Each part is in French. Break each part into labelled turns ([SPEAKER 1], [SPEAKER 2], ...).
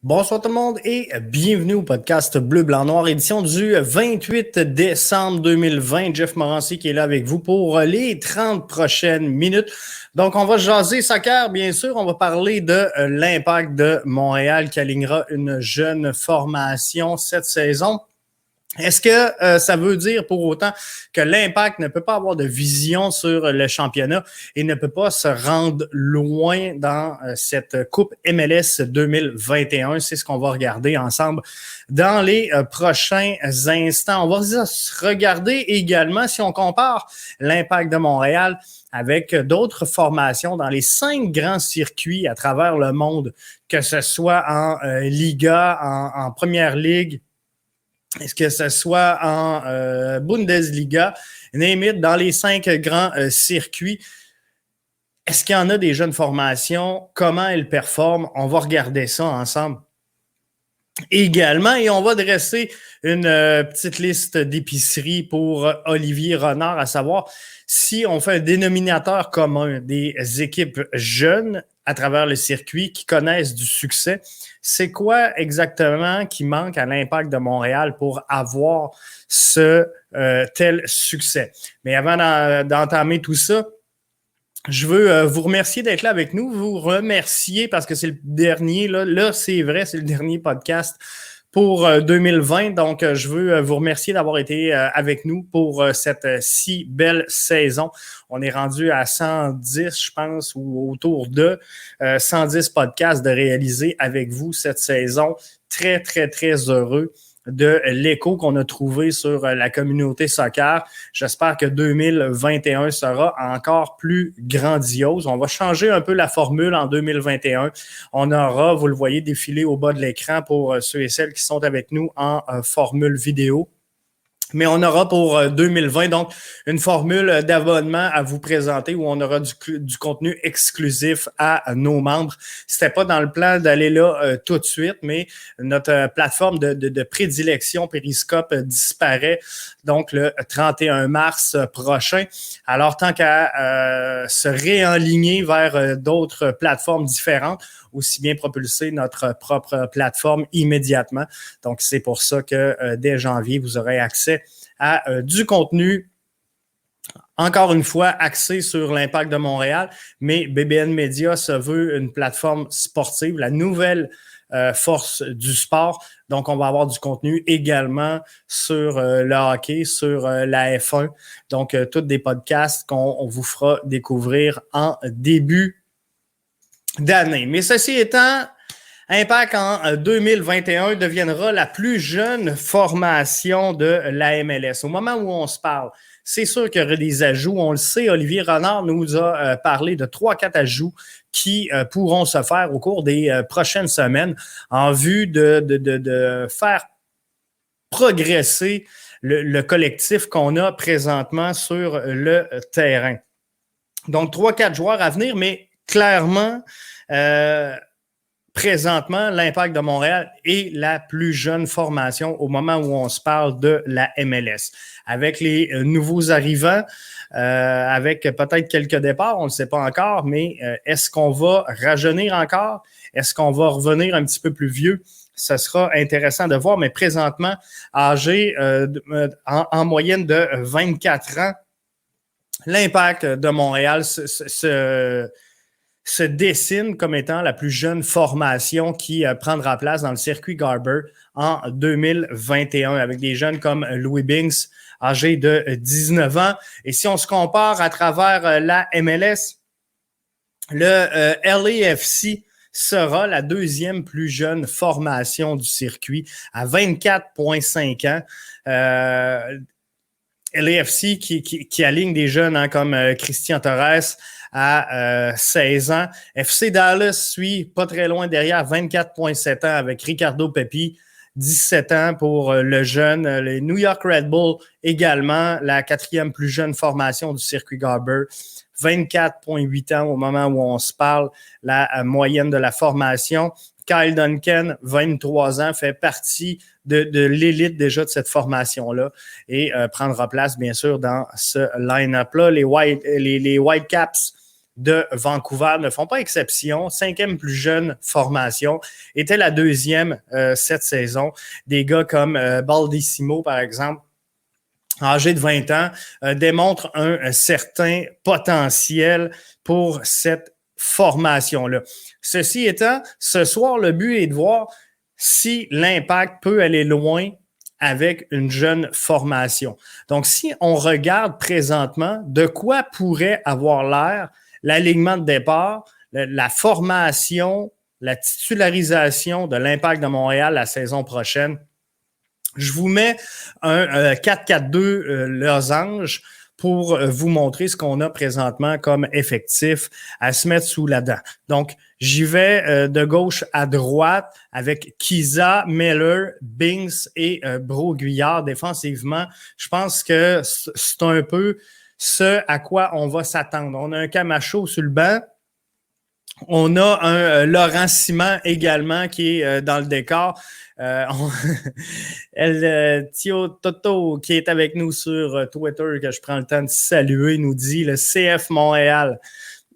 [SPEAKER 1] Bonsoir tout le monde et bienvenue au podcast Bleu, Blanc, Noir, édition du 28 décembre 2020. Jeff Morancy qui est là avec vous pour les 30 prochaines minutes. Donc, on va jaser soccer, bien sûr. On va parler de l'Impact de Montréal qui alignera une jeune formation cette saison. Est-ce que ça veut dire pour autant que l'Impact ne peut pas avoir de vision sur le championnat et ne peut pas se rendre loin dans cette Coupe MLS 2021? C'est ce qu'on va regarder ensemble dans les prochains instants. On va regarder également, si on compare l'Impact de Montréal avec d'autres formations dans les 5 grands circuits à travers le monde, que ce soit en Liga, en Première Ligue, est-ce que ce soit en Bundesliga, name it, dans les 5 grands circuits? Est-ce qu'il y en a des jeunes formations? Comment elles performent? On va regarder ça ensemble également et on va dresser une petite liste d'épiceries pour Olivier Renard, à savoir si on fait un dénominateur commun des équipes jeunes à travers le circuit qui connaissent du succès. C'est quoi exactement qui manque à l'Impact de Montréal pour avoir ce tel succès? Mais avant d'entamer tout ça, je veux vous remercier d'être là avec nous, vous remercier parce que c'est le dernier, là c'est vrai, c'est le dernier podcast pour 2020. Donc, je veux vous remercier d'avoir été avec nous pour cette si belle saison. On est rendu à 110, je pense, ou autour de 110 podcasts de réaliser avec vous cette saison. Très, très, très heureux de l'écho qu'on a trouvé sur la communauté soccer. J'espère que 2021 sera encore plus grandiose. On va changer un peu la formule en 2021. On aura, vous le voyez, défiler au bas de l'écran pour ceux et celles qui sont avec nous en formule vidéo. Mais on aura pour 2020 donc une formule d'abonnement à vous présenter où on aura du contenu exclusif à nos membres. C'était pas dans le plan d'aller là tout de suite, mais notre plateforme de prédilection Periscope disparaît donc le 31 mars prochain. Alors tant qu'à se réaligner vers d'autres plateformes différentes, aussi bien propulser notre propre plateforme immédiatement. Donc, c'est pour ça que dès janvier, vous aurez accès à du contenu, encore une fois, axé sur l'Impact de Montréal, mais BBN Media se veut une plateforme sportive, la nouvelle force du sport. Donc, on va avoir du contenu également sur le hockey, sur la F1. Donc, tous des podcasts qu'on vous fera découvrir en début d'année. Mais ceci étant, Impact en 2021 deviendra la plus jeune formation de la MLS. Au moment où on se parle, c'est sûr qu'il y aura des ajouts. On le sait, Olivier Renard nous a parlé de 3-4 ajouts qui pourront se faire au cours des prochaines semaines en vue de faire progresser le collectif qu'on a présentement sur le terrain. Donc, 3-4 joueurs à venir, mais clairement, présentement, l'Impact de Montréal est la plus jeune formation au moment où on se parle de la MLS. Avec les nouveaux arrivants, avec peut-être quelques départs, on ne le sait pas encore, mais est-ce qu'on va rajeunir encore? Est-ce qu'on va revenir un petit peu plus vieux? Ce sera intéressant de voir, mais présentement, âgé en moyenne de 24 ans, l'Impact de Montréal se dessine comme étant la plus jeune formation qui prendra place dans le circuit Garber en 2021 avec des jeunes comme Louis Binks, âgé de 19 ans. Et si on se compare à travers la MLS, le LAFC sera la deuxième plus jeune formation du circuit à 24,5 ans. LAFC qui aligne des jeunes comme Christian Torres à 16 ans. FC Dallas suit pas très loin derrière, 24,7 ans avec Ricardo Pepi, 17 ans pour le jeune. Les New York Red Bull également, la quatrième plus jeune formation du circuit Garber. 24,8 ans au moment où on se parle, la moyenne de la formation. Kyle Duncan, 23 ans, fait partie de l'élite déjà de cette formation-là et prendra place, bien sûr, dans ce line-up-là. Les Whitecaps de Vancouver ne font pas exception. 5e plus jeune formation, était la 2e cette saison. Des gars comme Baldissimo, par exemple, âgé de 20 ans, démontre un certain potentiel pour cette formation-là. Ceci étant, ce soir, le but est de voir si l'Impact peut aller loin avec une jeune formation. Donc, si on regarde présentement de quoi pourrait avoir l'air l'alignement de départ, la formation, la titularisation de l'Impact de Montréal la saison prochaine, je vous mets un 4-4-2 losange pour vous montrer ce qu'on a présentement comme effectif à se mettre sous la dent. Donc, j'y vais de gauche à droite avec Kiza, Miller, Binks et Broguillard défensivement. Je pense que c'est un peu ce à quoi on va s'attendre. On a un Camacho sur le banc. On a un Laurent Simon également qui est dans le décor. Tio Toto qui est avec nous sur Twitter, que je prends le temps de saluer, nous dit le CF Montréal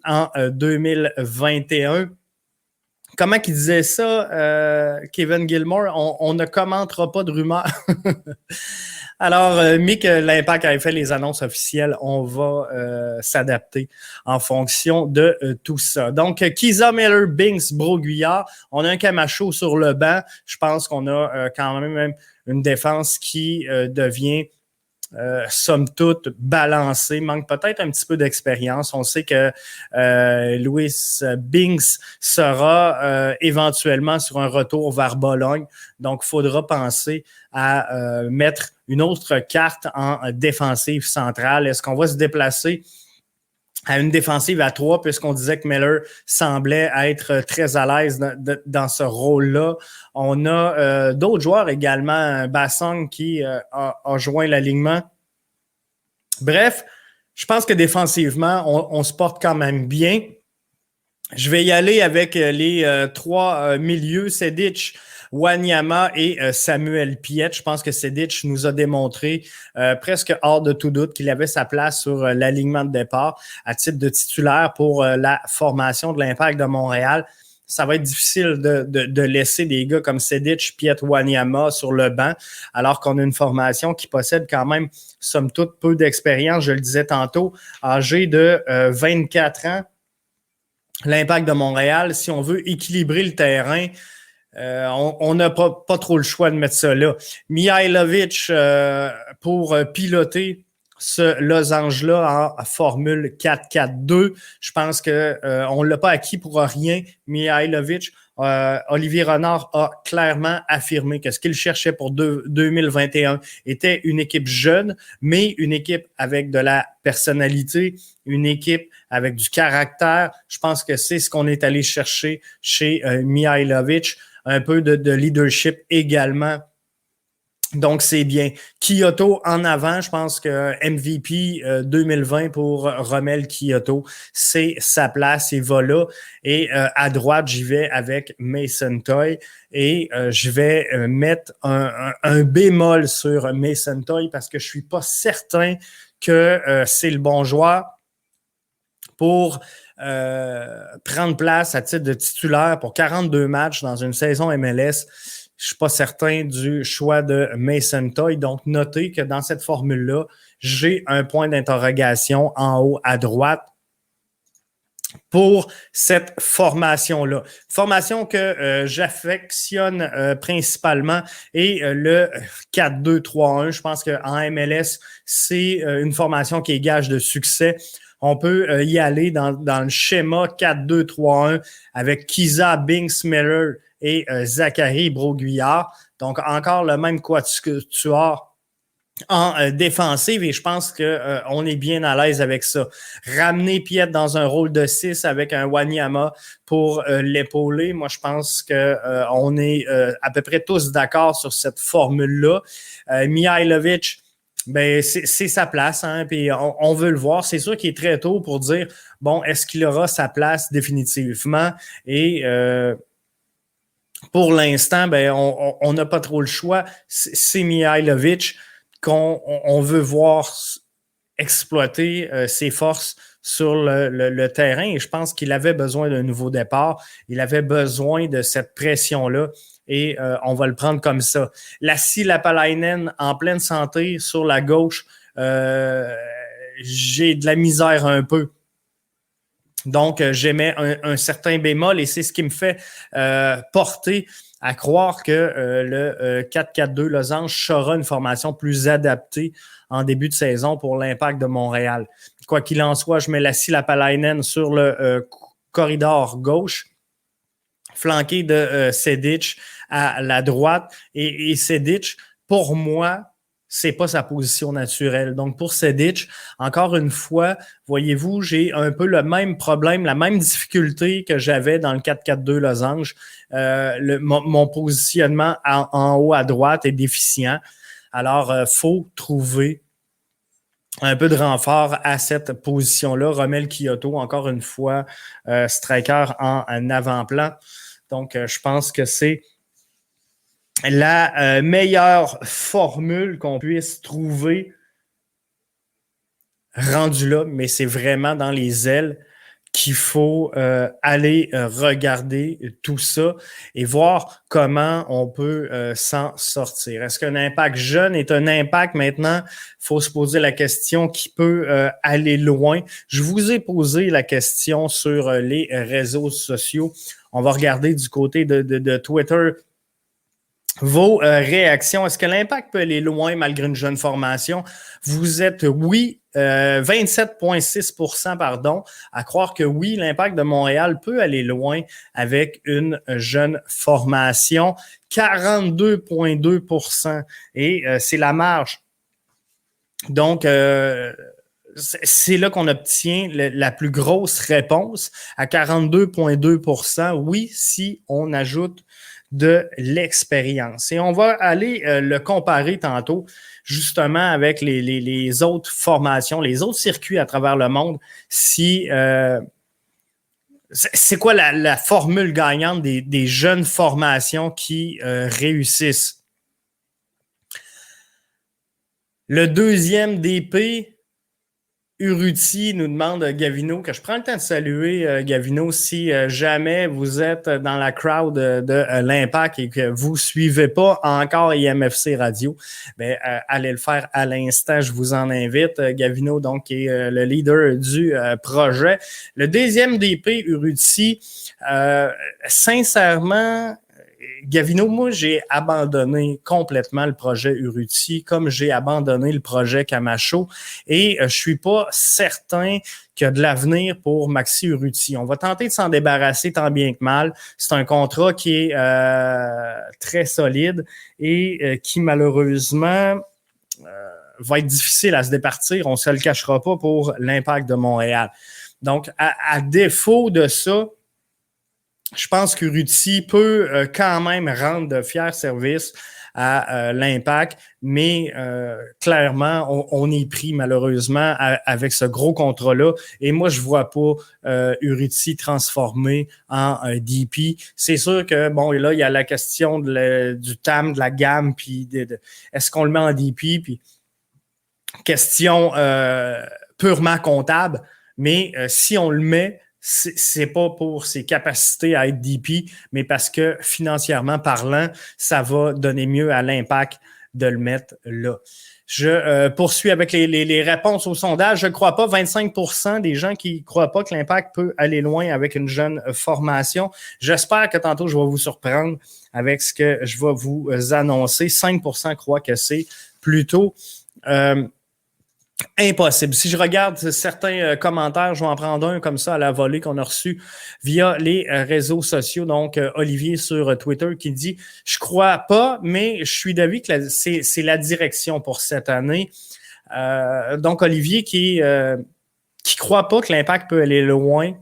[SPEAKER 1] en 2021. Comment qu'il disait ça, Kevin Gilmore? On ne commentera pas de rumeurs. Alors, mais que l'Impact avait fait les annonces officielles, on va s'adapter en fonction de tout ça. Donc, Kiza, Miller, Binks, Broguillard, on a un Camacho sur le banc. Je pense qu'on a quand même une défense qui devient somme toute balancée, manque peut-être un petit peu d'expérience. On sait que Louis Binks sera éventuellement sur un retour vers Bologne, donc il faudra penser à mettre une autre carte en défensive centrale. Est-ce qu'on va se déplacer à une défensive à 3, puisqu'on disait que Miller semblait être très à l'aise dans ce rôle-là. On a d'autres joueurs également, Bassong qui a joint l'alignement. Bref, je pense que défensivement, on se porte quand même bien. Je vais y aller avec les trois milieux, Sedic, Wanyama et Samuel Piette. Je pense que Sedic nous a démontré presque hors de tout doute qu'il avait sa place sur l'alignement de départ à titre de titulaire pour la formation de l'Impact de Montréal. Ça va être difficile de laisser des gars comme Sedic, Piette, Wanyama sur le banc, alors qu'on a une formation qui possède quand même, somme toute, peu d'expérience, je le disais tantôt, âgé de 24 ans. L'Impact de Montréal, si on veut équilibrer le terrain, on n'a pas trop le choix de mettre ça là. Mihailovic pour piloter ce losange-là en formule 4-4-2. Je pense que on l'a pas acquis pour rien. Mihailovic, Olivier Renard a clairement affirmé que ce qu'il cherchait pour 2021 était une équipe jeune, mais une équipe avec de la personnalité, une équipe avec du caractère. Je pense que c'est ce qu'on est allé chercher chez Mihailovic. Un peu de leadership également. Donc, c'est bien. Kyoto en avant, je pense que MVP 2020 pour Romel Kyoto, c'est sa place, il va là. Et à droite, j'y vais avec Mason Toye et je vais mettre un bémol sur Mason Toye parce que je suis pas certain que c'est le bon joueur pour prendre place à titre de titulaire pour 42 matchs dans une saison MLS. Je suis pas certain du choix de Mason Toye. Donc, notez que dans cette formule-là, j'ai un point d'interrogation en haut à droite pour cette formation-là. Formation que j'affectionne principalement et le 4-2-3-1. Je pense qu'en MLS, c'est une formation qui est gage de succès. On peut y aller dans le schéma 4-2-3-1 avec Kiza, Binks, Miller et Zachary Broguillard. Donc, encore le même quatuor en défensive et je pense que on est bien à l'aise avec ça. Ramener Piette dans un rôle de 6 avec un Wanyama pour l'épauler. Moi, je pense que on est à peu près tous d'accord sur cette formule-là. Mihailovic, ben c'est sa place, hein, puis on veut le voir. C'est sûr qu'il est très tôt pour dire, bon, est-ce qu'il aura sa place définitivement? Et pour l'instant, ben on n'a pas trop le choix. C'est Mihailovic qu'on veut voir exploiter ses forces sur le terrain et je pense qu'il avait besoin d'un nouveau départ. Il avait besoin de cette pression-là et on va le prendre comme ça. Lassi Lapalainen en pleine santé sur la gauche, j'ai de la misère un peu. Donc, j'émets un certain bémol et c'est ce qui me fait porter à croire que le 4-4-2 Losange sera une formation plus adaptée en début de saison pour l'Impact de Montréal. Quoi qu'il en soit, je mets Lassi Lapalainen sur le corridor gauche, flanqué de Sedic à la droite. Et Sedic, pour moi, c'est pas sa position naturelle. Donc, pour Sedic, encore une fois, voyez-vous, j'ai un peu le même problème, la même difficulté que j'avais dans le 4-4-2 Losange. Mon positionnement en haut à droite est déficient. Alors, faut trouver un peu de renfort à cette position-là. Romel Kyoto, encore une fois, striker en avant-plan. Donc, je pense que c'est la meilleure formule qu'on puisse trouver rendue là, mais c'est vraiment dans les ailes qu'il faut aller regarder tout ça et voir comment on peut s'en sortir. Est-ce qu'un impact jeune est un impact maintenant? Il faut se poser la question qui peut aller loin. Je vous ai posé la question sur les réseaux sociaux. On va regarder du côté de Twitter vos réactions. Est-ce que l'impact peut aller loin malgré une jeune formation? Vous êtes oui, 27,6 % pardon, à croire que oui, l'impact de Montréal peut aller loin avec une jeune formation. 42,2 % et c'est la marge. Donc, c'est là qu'on obtient la plus grosse réponse à 42,2 %. Oui, si on ajoute de l'expérience. Et on va aller le comparer tantôt justement avec les autres formations, les autres circuits à travers le monde. Si c'est quoi la formule gagnante des jeunes formations qui réussissent? Le deuxième DP, Urruti, nous demande Gavino, que je prends le temps de saluer Gavino, si jamais vous êtes dans la crowd de l'Impact et que vous suivez pas encore IMFC Radio, ben, allez le faire à l'instant, je vous en invite. Gavino, donc, qui est le leader du projet. Le deuxième DP, Urruti, sincèrement, Gavino, moi, j'ai abandonné complètement le projet Urruti, comme j'ai abandonné le projet Camacho, et je suis pas certain qu'il y a de l'avenir pour Maxi Urruti. On va tenter de s'en débarrasser tant bien que mal. C'est un contrat qui est très solide et qui, malheureusement, va être difficile à se départir. On se le cachera pas pour l'Impact de Montréal. Donc, à défaut de ça, je pense que Urruti peut quand même rendre de fiers services à l'Impact, mais clairement, on est pris malheureusement avec ce gros contrat-là. Et moi, je vois pas Urruti transformé en DP. C'est sûr que, bon, et là, il y a la question du TAM, de la gamme, puis est-ce qu'on le met en DP, puis question purement comptable, mais si on le met, c'est pas pour ses capacités à être DP, mais parce que financièrement parlant, ça va donner mieux à l'Impact de le mettre là. Je poursuis avec les réponses au sondage. Je ne crois pas. 25 % des gens qui ne croient pas que l'Impact peut aller loin avec une jeune formation. J'espère que tantôt, je vais vous surprendre avec ce que je vais vous annoncer. 5 % croient que c'est plutôt impossible. Si je regarde certains commentaires, je vais en prendre un comme ça à la volée qu'on a reçu via les réseaux sociaux. Donc, Olivier sur Twitter qui dit « Je crois pas, mais je suis d'avis que c'est la direction pour cette année. » Donc, Olivier qui croit pas que l'Impact peut aller loin,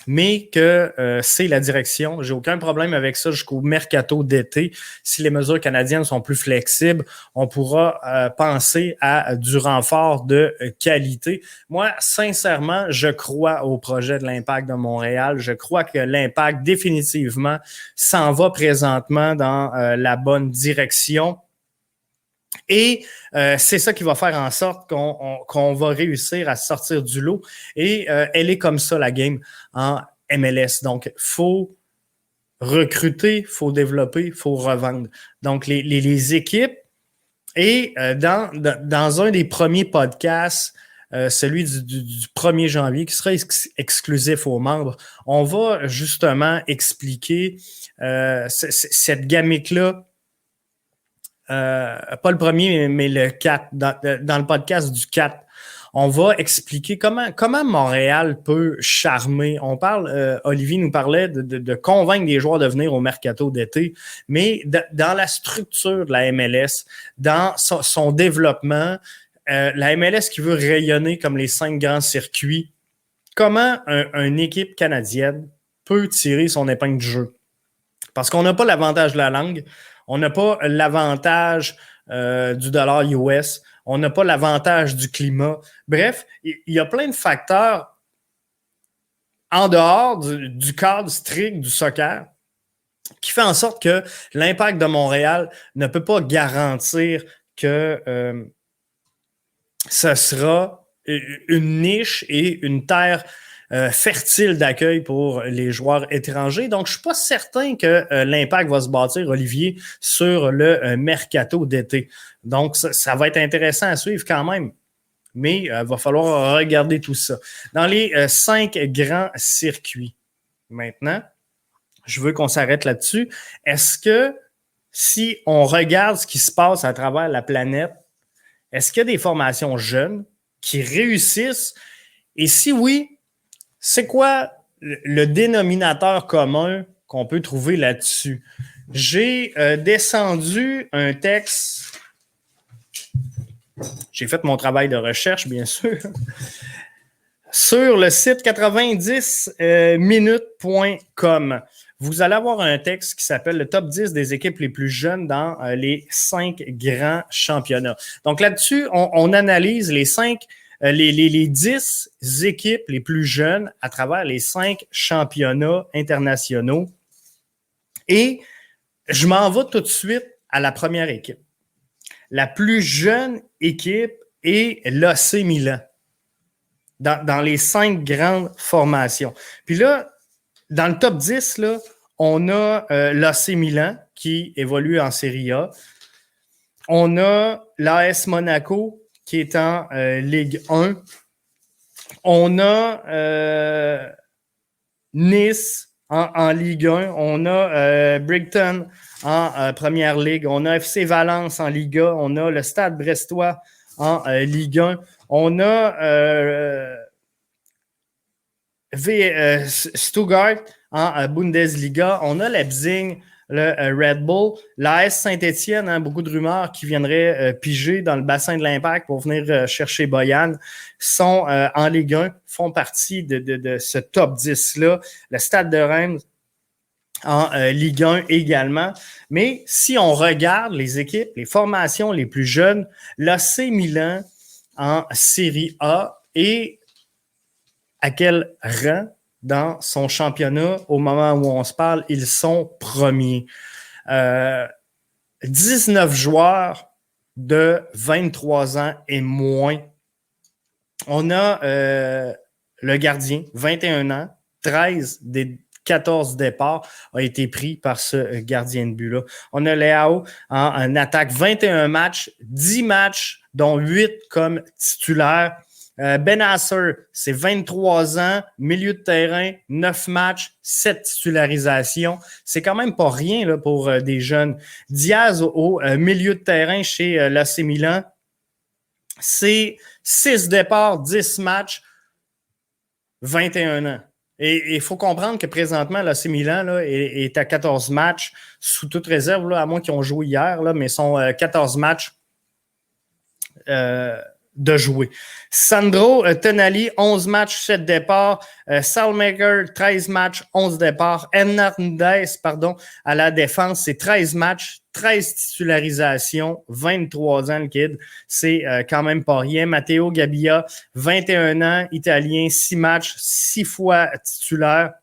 [SPEAKER 1] mais que c'est la direction. J'ai aucun problème avec ça jusqu'au mercato d'été. Si les mesures canadiennes sont plus flexibles, on pourra penser à du renfort de qualité. Moi, sincèrement, je crois au projet de l'Impact de Montréal. Je crois que l'Impact, définitivement, s'en va présentement dans la bonne direction. Et c'est ça qui va faire en sorte qu'on va réussir à sortir du lot. Et elle est comme ça, la game, en MLS. Donc, faut recruter, faut développer, faut revendre. Donc, les équipes, et dans un des premiers podcasts, celui du 1er janvier, qui sera exclusif aux membres, on va justement expliquer cette gamique-là. Pas le premier, mais le 4, dans le podcast du 4, on va expliquer comment Montréal peut charmer. On parle, Olivier nous parlait de convaincre les joueurs de venir au mercato d'été, mais dans la structure de la MLS, dans son développement, la MLS qui veut rayonner comme les 5 grands circuits, comment une équipe canadienne peut tirer son épingle du jeu? Parce qu'on n'a pas l'avantage de la langue, on n'a pas l'avantage du dollar US, on n'a pas l'avantage du climat. Bref, il y a plein de facteurs en dehors du cadre strict du soccer qui fait en sorte que l'Impact de Montréal ne peut pas garantir que ce sera une niche et une terre fertile d'accueil pour les joueurs étrangers. Donc, je suis pas certain que l'Impact va se bâtir, Olivier, sur le mercato d'été. Donc, ça va être intéressant à suivre quand même. Mais il va falloir regarder tout ça. Dans les 5 grands circuits, maintenant, je veux qu'on s'arrête là-dessus. Est-ce que si on regarde ce qui se passe à travers la planète, est-ce qu'il y a des formations jeunes qui réussissent? Et si oui, c'est quoi le dénominateur commun qu'on peut trouver là-dessus? J'ai descendu un texte. J'ai fait mon travail de recherche, bien sûr, sur le site 90minutes.com. Vous allez avoir un texte qui s'appelle le top 10 des équipes les plus jeunes dans les 5 grands championnats. Donc là-dessus, on analyse les 10 équipes les plus jeunes à travers les 5 championnats internationaux. Et je m'en vais tout de suite à la première équipe. La plus jeune équipe est l'AC Milan dans les 5 grandes formations. Puis là, dans le top 10, là, on a l'AC Milan qui évolue en Serie A. On a l'AS Monaco qui est en Ligue 1. On a Nice en Ligue 1. On a Brighton en Première Ligue. On a FC Valence en Liga. On a le Stade Brestois en Ligue 1. On a Stuttgart en Bundesliga. On a Leipzig, le Red Bull, l'AS Saint-Étienne, beaucoup de rumeurs qui viendraient piger dans le bassin de l'Impact pour venir chercher Boyan, sont en Ligue 1, font partie de ce top 10-là. Le Stade de Reims en Ligue 1 également. Mais si on regarde les équipes, les formations les plus jeunes, l'AC Milan en Série A et à quel rang dans son championnat au moment où on se parle, ils sont premiers. 19 joueurs de 23 ans et moins. On a le gardien, 21 ans, 13 des 14 départs a été pris par ce gardien de but-là. On a Léao en attaque, 21 matchs, 10 matchs, dont 8 comme titulaire. Benasser, c'est 23 ans, milieu de terrain, 9 matchs, 7 titularisations. C'est quand même pas rien là, pour des jeunes. Diaz au milieu de terrain chez l'AC Milan, c'est 6 départs, 10 matchs, 21 ans. Et il faut comprendre que présentement, l'AC Milan là, est à 14 matchs, sous toute réserve, là, à moins qu'ils ont joué hier, là, mais sont 14 matchs de jouer. Sandro Tonali, 11 matchs, 7 départs. Salmaker, 13 matchs, 11 départs. Hernandez, à la défense, c'est 13 matchs, 13 titularisations, 23 ans le kid. C'est quand même pas rien. Matteo Gabbia, 21 ans, italien, 6 matchs, 6 fois titulaire.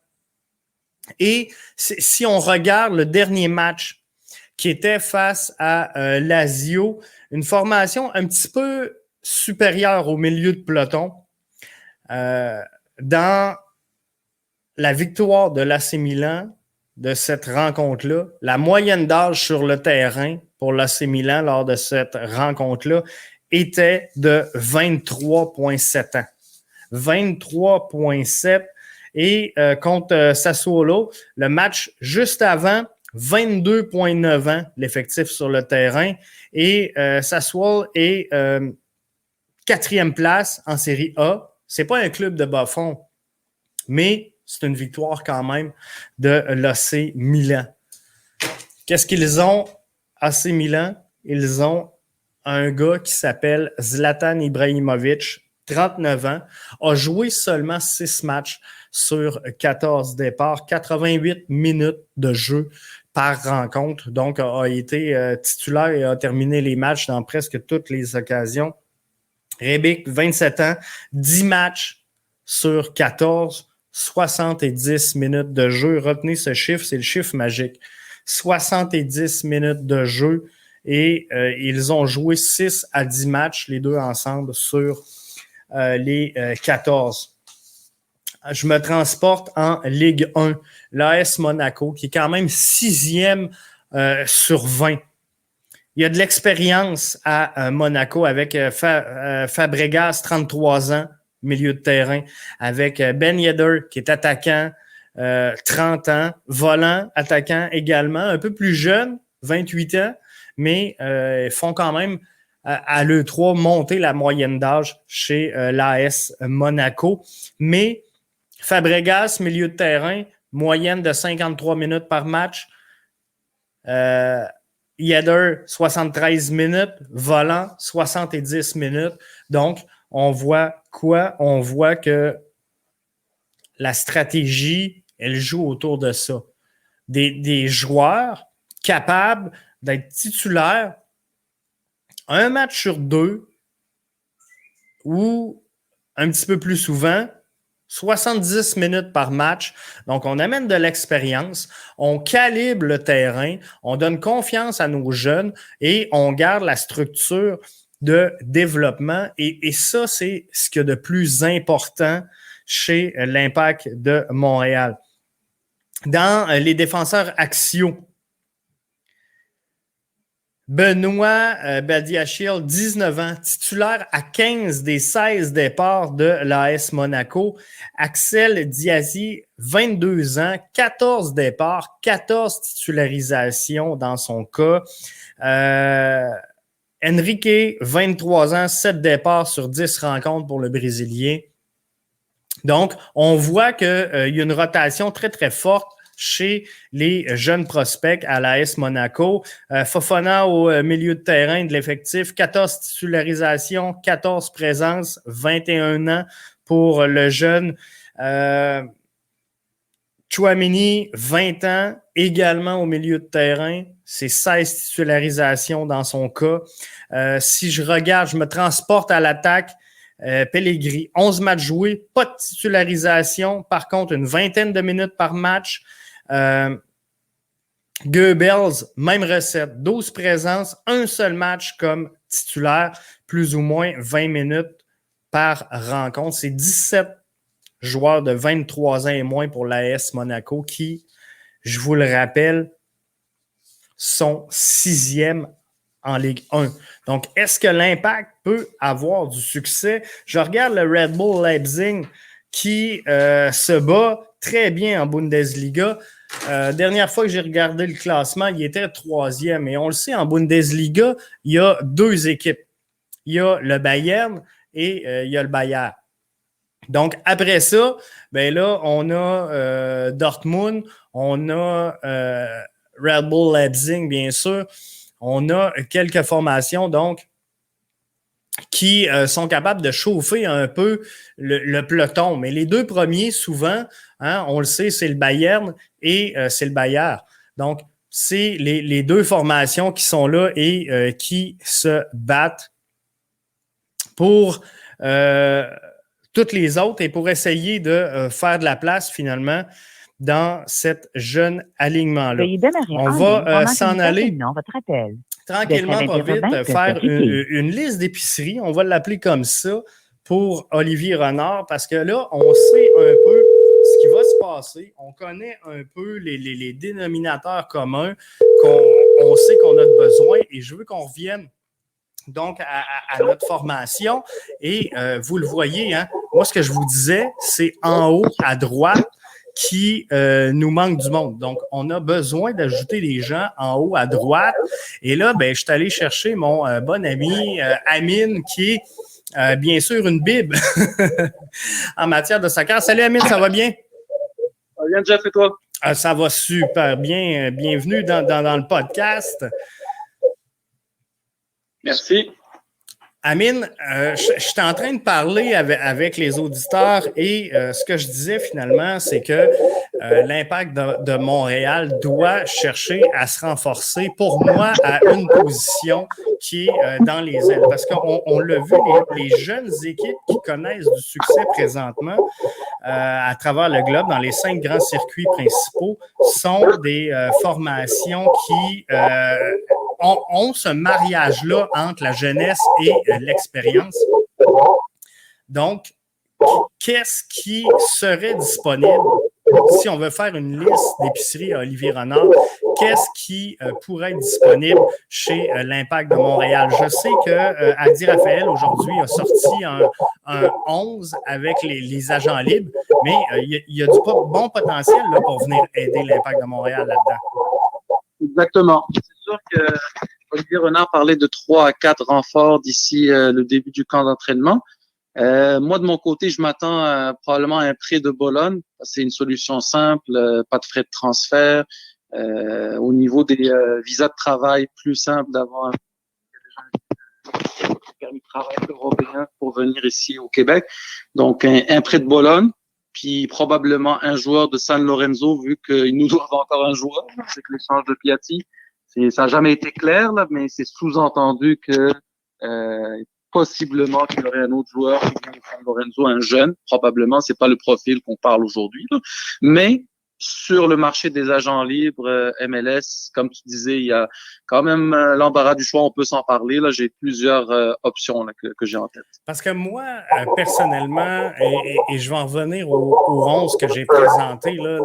[SPEAKER 1] Et si on regarde le dernier match qui était face à Lazio, une formation un petit peu supérieure au milieu de peloton. Dans la victoire de l'AC Milan de cette rencontre-là, la moyenne d'âge sur le terrain pour l'AC Milan lors de cette rencontre-là était de 23,7 ans. 23,7 et contre Sassuolo, le match juste avant, 22,9 ans l'effectif sur le terrain et Sassuolo est quatrième place en Série A. C'est pas un club de bas fond, mais c'est une victoire quand même de l'AC Milan. Qu'est-ce qu'ils ont, AC Milan? Ils ont un gars qui s'appelle Zlatan Ibrahimovic, 39 ans, a joué seulement 6 matchs sur 14 départs, 88 minutes de jeu par rencontre, donc a été titulaire et a terminé les matchs dans presque toutes les occasions. Rebic, 27 ans, 10 matchs sur 14, 70 minutes de jeu. Retenez ce chiffre, c'est le chiffre magique. 70 minutes de jeu et ils ont joué 6 à 10 matchs, les deux ensemble, sur les 14. Je me transporte en Ligue 1. L'AS Monaco, qui est quand même 6e sur 20. Il y a de l'expérience à Monaco avec Fabregas, 33 ans, milieu de terrain, avec Ben Yedder, qui est attaquant, 30 ans, volant, attaquant également, un peu plus jeune, 28 ans, mais ils font quand même à l'E3 monter la moyenne d'âge chez l'AS Monaco. Mais Fabregas, milieu de terrain, moyenne de 53 minutes par match. Yedder, 73 minutes. Volant, 70 minutes. Donc, on voit quoi? On voit que la stratégie, elle joue autour de ça. Des joueurs capables d'être titulaires un match sur 2 ou un petit peu plus souvent, 70 minutes par match. Donc, on amène de l'expérience, on calibre le terrain, on donne confiance à nos jeunes et on garde la structure de développement. Et ça, c'est ce qu'il y a de plus important chez l'Impact de Montréal. Dans les défenseurs axiaux, Benoît Badiachil, 19 ans, titulaire à 15 des 16 départs de l'AS Monaco. Axel Diazy, 22 ans, 14 départs, 14 titularisations dans son cas. Enrique, 23 ans, 7 départs sur 10 rencontres pour le Brésilien. Donc, on voit qu'il y a une rotation très, très forte chez les jeunes prospects à l'AS Monaco. Fofana au milieu de terrain de l'effectif, 14 titularisations, 14 présences, 21 ans pour le jeune. Tchouaméni, 20 ans, également au milieu de terrain. C'est 16 titularisations dans son cas. Si je regarde, je me transporte à l'attaque. Pellegrini, 11 matchs joués, pas de titularisation. Par contre, une vingtaine de minutes par match. Goebbels, même recette, 12 présences, un seul match comme titulaire, plus ou moins 20 minutes par rencontre. C'est 17 joueurs de 23 ans et moins pour l'AS Monaco qui, je vous le rappelle, sont 6e en Ligue 1. Donc, est-ce que l'Impact peut avoir du succès? Je regarde le Red Bull Leipzig qui se bat très bien en Bundesliga. Dernière fois que j'ai regardé le classement, il était 3e. Et on le sait, en Bundesliga, il y a 2 équipes. Il y a le Bayern et il y a le Bayern. Donc, après ça, ben là, on a Dortmund, on a Red Bull Leipzig, bien sûr. On a quelques formations, donc, qui sont capables de chauffer un peu le peloton. Mais les 2 premiers, souvent, hein, on le sait, c'est le Bayern et c'est le Bayern. Donc, c'est les 2 formations qui sont là et qui se battent pour toutes les autres et pour essayer de faire de la place, finalement, dans cette jeune alignement-là.
[SPEAKER 2] Veuillez demeurer
[SPEAKER 1] On
[SPEAKER 2] en
[SPEAKER 1] va
[SPEAKER 2] ligne pendant que
[SPEAKER 1] s'en
[SPEAKER 2] nous
[SPEAKER 1] aller
[SPEAKER 2] terminons votre appel.
[SPEAKER 1] tranquillement, pas
[SPEAKER 2] Destin
[SPEAKER 1] vite,
[SPEAKER 2] interurbain peut
[SPEAKER 1] faire
[SPEAKER 2] se quitter.
[SPEAKER 1] une liste d'épiceries. On va l'appeler comme ça pour Olivier Renard parce que là, on sait un peu ce qui va se passer. On connaît un peu les dénominateurs communs qu'on sait qu'on a besoin et je veux qu'on revienne donc à notre formation. Et vous le voyez, hein, moi, ce que je vous disais, c'est en haut à droite qui nous manque du monde. Donc, on a besoin d'ajouter des gens en haut à droite. Et là, ben, je suis allé chercher mon bon ami Amine, qui est bien sûr une bible en matière de soccer. Salut Amine, ça va bien?
[SPEAKER 3] Ça va bien, Jeff, et toi?
[SPEAKER 1] Ça va super bien. Bienvenue dans le podcast.
[SPEAKER 3] Merci.
[SPEAKER 1] Amine, je suis en train de parler avec les auditeurs et ce que je disais finalement, c'est que l'Impact de Montréal doit chercher à se renforcer, pour moi, à une position qui est dans les ailes. Parce qu'on l'a vu, les jeunes équipes qui connaissent du succès présentement à travers le globe, dans les 5 grands circuits principaux, sont des formations qui ont ce mariage-là entre la jeunesse et l'expérience. Donc, qu'est-ce qui serait disponible si on veut faire une liste d'épiceries à Olivier Renard? Qu'est-ce qui pourrait être disponible chez l'Impact de Montréal? Je sais que Adi Raphaël, aujourd'hui, a sorti un 11 avec les agents libres, mais il y a du bon potentiel là, pour venir aider l'Impact de Montréal là-dedans.
[SPEAKER 3] Exactement. C'est sûr que Olivier Renard parlait de 3 à 4 renforts d'ici le début du camp d'entraînement. Moi, de mon côté, je m'attends probablement à un prêt de Bologne. C'est une solution simple, pas de frais de transfert. Au niveau des visas de travail, plus simple d'avoir un permis de travail européen pour venir ici au Québec. Donc, un prêt de Bologne, puis probablement un joueur de San Lorenzo, vu qu'ils nous doivent encore un joueur, c'est que l'échange de Piatti. Ça n'a jamais été clair, là, mais c'est sous-entendu que possiblement qu'il y aurait un autre joueur qui vient de San Lorenzo, un jeune, probablement, c'est pas le profil qu'on parle aujourd'hui, là. Mais sur le marché des agents libres MLS, comme tu disais, il y a quand même l'embarras du choix, on peut s'en parler. Là, j'ai plusieurs options là, que j'ai en tête.
[SPEAKER 1] Parce que moi, personnellement, et je vais en revenir au 11 que j'ai présenté, là,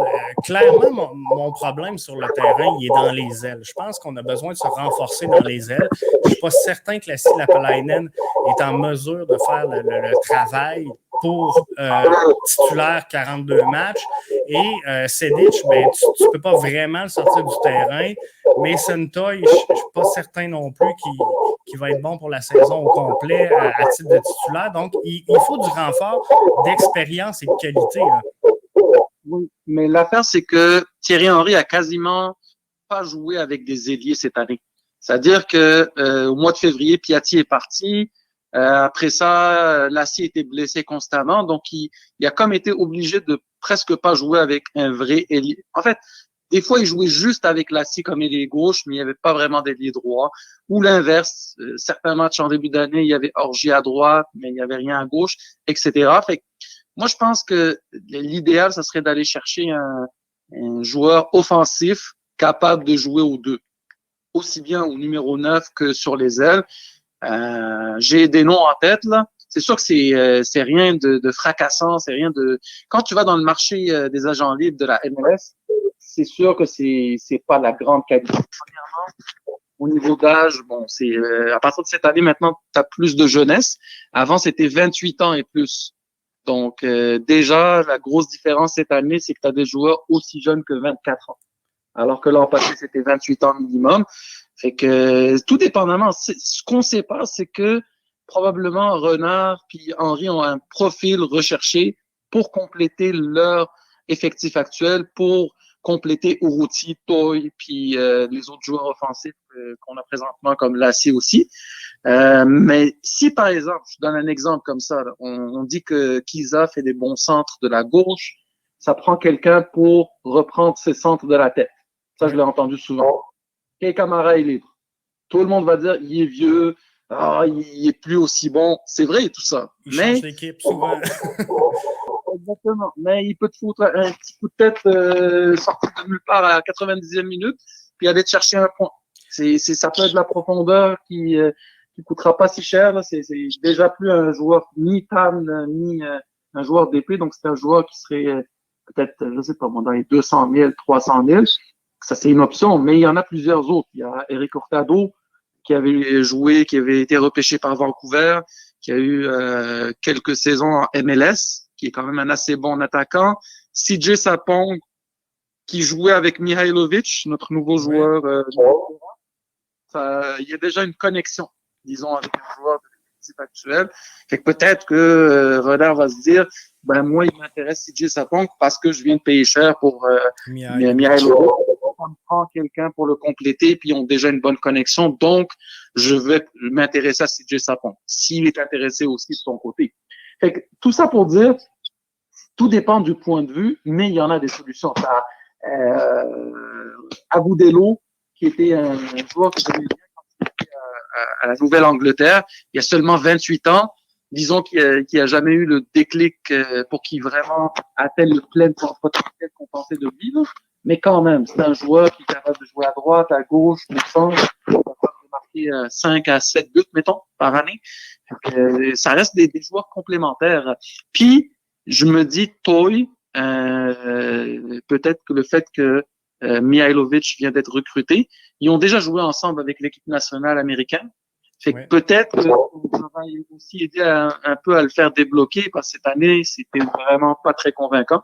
[SPEAKER 1] clairement, mon problème sur le terrain, il est dans les ailes. Je pense qu'on a besoin de se renforcer dans les ailes. Je ne suis pas certain que Lassi Lapalainen est en mesure de faire le travail pour titulaire 42 matchs. Et Sedic, ben, tu ne peux pas vraiment le sortir du terrain. Mais Sentoy, je ne suis pas certain non plus qu'il va être bon pour la saison au complet à titre de titulaire. Donc, il faut du renfort d'expérience et de qualité. Là.
[SPEAKER 3] Oui, mais l'affaire, c'est que Thierry Henry a quasiment pas joué avec des ailiers cette année. C'est-à-dire que au mois de février, Piatti est parti. Après ça, Lassi était blessé constamment, donc il a comme été obligé de presque pas jouer avec un vrai ailier. En fait, des fois, il jouait juste avec Lassi comme ailier gauche, mais il n'y avait pas vraiment d'ailier droit. Ou l'inverse, certains matchs en début d'année, il y avait Orgi à droite, mais il n'y avait rien à gauche, etc. Fait que, moi, je pense que l'idéal, ça serait d'aller chercher un joueur offensif capable de jouer aux deux, aussi bien au numéro 9 que sur les ailes. J'ai des noms en tête, là. C'est sûr que c'est rien de fracassant, c'est rien de... Quand tu vas dans le marché des agents libres de la MLS, c'est sûr que c'est pas la grande qualité. Premièrement, au niveau d'âge, bon, c'est à partir de cette année, maintenant, tu as plus de jeunesse. Avant, c'était 28 ans et plus. Donc, déjà, la grosse différence cette année, c'est que tu as des joueurs aussi jeunes que 24 ans. Alors que l'an passé, c'était 28 ans minimum. Fait que, tout dépendamment, ce qu'on sait pas, c'est que probablement Renard puis Henry ont un profil recherché pour compléter leur effectif actuel, pour compléter Urruti, Toy, puis les autres joueurs offensifs qu'on a présentement comme Lassi aussi. Mais si par exemple, je donne un exemple comme ça, là, on dit que Kiza fait des bons centres de la gauche, ça prend quelqu'un pour reprendre ses centres de la tête. Ça, je l'ai entendu souvent. Kei Kamara est libre. Tout le monde va dire, il est vieux, il est plus aussi bon. C'est vrai, tout ça.
[SPEAKER 1] Il change d'équipe souvent.
[SPEAKER 3] exactement. Mais il peut te foutre un petit coup de tête sorti de nulle part à la 90e minute, puis aller te chercher un point. Ça peut être de la profondeur qui coûtera pas si cher. Là. C'est déjà plus un joueur ni TAM, ni un joueur d'épée. Donc, c'est un joueur qui serait peut-être, je sais pas, bon, dans les 200 000, 300 000. Ça, c'est une option, mais il y en a plusieurs autres. Il y a Eric Hurtado, qui avait joué, qui avait été repêché par Vancouver, qui a eu quelques saisons en MLS, qui est quand même un assez bon attaquant. CJ Sapong, qui jouait avec Mihailovic, notre nouveau joueur. Il y a déjà une connexion, disons, avec un joueur de l'effectif actuel. Fait que peut-être que Renard va se dire, ben moi, il m'intéresse CJ Sapong parce que je viens de payer cher pour Mihailovic. On prend quelqu'un pour le compléter, puis ils ont déjà une bonne connexion. Donc, je vais m'intéresser à CJ Sapong, s'il est intéressé aussi de son côté. Fait que, tout ça pour dire, tout dépend du point de vue, mais il y en a des solutions. Agudelo, qui était un joueur que j'aimais bien quand il était à la Nouvelle-Angleterre, il y a seulement 28 ans. Disons qu'il a jamais eu le déclic pour qu'il vraiment atteigne le plein potentiel qu'on pensait de vivre. Mais quand même, c'est un joueur qui est capable de jouer à droite, à gauche, au centre, capable de marquer 5 à 7 buts, mettons, par année. Donc, ça reste des joueurs complémentaires. Puis, je me dis, Toy, peut-être que le fait que Mihailovic vient d'être recruté, ils ont déjà joué ensemble avec l'équipe nationale américaine. Fait que peut-être qu'on va aussi aider un peu à le faire débloquer parce que cette année, c'était vraiment pas très convaincant.